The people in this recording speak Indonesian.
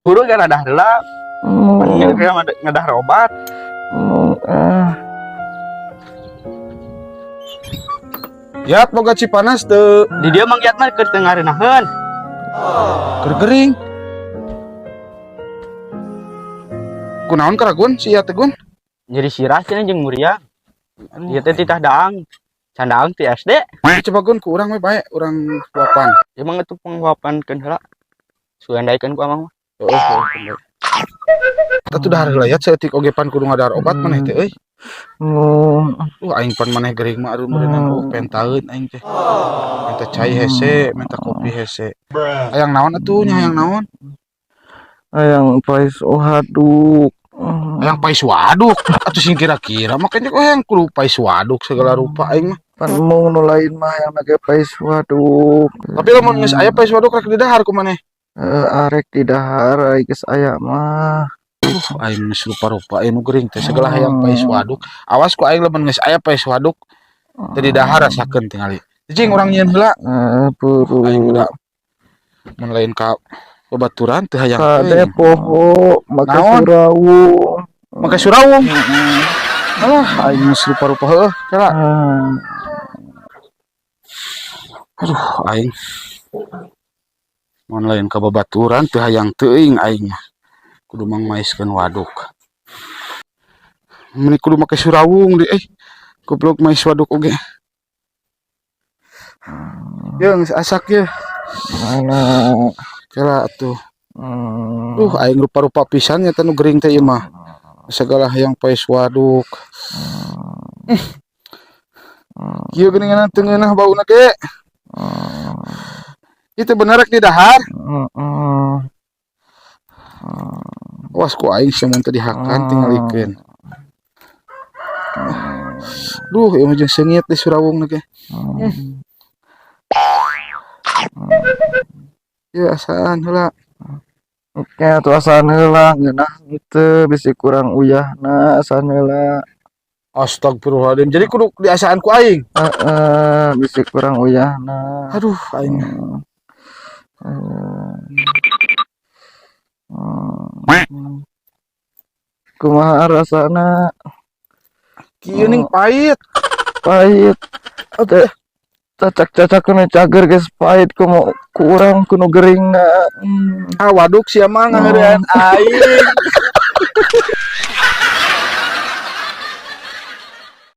Guru kan ada heula. Ngadah obat. Ya, boga Cipanas teu Di dia manggiat mah keur teu ngarenaheun. gering. Kunaon karagun si ieu teh Gun? Jadi sirah cenah jeung Muria. Ieu teh titah daang. Candaang ti SD. Coba Gun ku urang we bae, urang suapan. Emang itu pengwapankeun heula. Suandaikeun ku amang mah. Tatu dahar heula ya saeutik oge pan kudu ngadahar obat maneh teh euy. Aing pan maneh gering mah arum berenang pentaeun aing teh. Minta cai hese, minta kopi hese. Hayang naon atuh nya hayang naon? Hayang pais haduk. Hayang pais waduk atuh sing kira-kira makanya kok hayang kudu pais waduk segala rupa aing mah. Pan mau nu lain mah yang make pais haduk. Tapi lamun geus aya pais waduk rek didahar ku maneh. Arek di dahar geus aya mah. Aing geus rupa-rupa anu gering teh segala hayang pais waduk. Awas ku aing lamun geus aya pais waduk teu didahar rasakeun tingali. Jing urang nyieun heula. Buru. Aing udah mun lain ka babaturan teu hayang Kade poho make Naon? surawung. make surawung. Alah aing geus rupa-rupa heuh kala. Aduh aing mun lain ka babaturan teu hayang teuing aing mah. Kudu mangmaiskeun waduk. Mun kudu make surawung deui goblok mais waduk oge. Ye geus asak ye. Mana? Kala atuh. Aing rupa-rupa pisan nya nu gering teh ieu mah. Segala hayang pais waduk. Kieu geuningan teu ngeunah bauna ge. Itu bener rek didahar. Was ku aing samun teu dihakan tingalikeun. Duh, ieu mah jeung seungit di surawung ge. Ieu asaan heula. Oke, atuh asan heula ngeunah teu bisi kurang uyahna asan heula. Astagfirullahaladzim. Jadi kudu diasaan ku aing. Bisi kurang uyahna. Aduh, aing. Kumaha rasana? Kieu ning pait. Pahit. Teh cacak-cacak kena cager geus pahit kumaha ku urang kudu geringna. Waduk sia mah ngangeureun aing.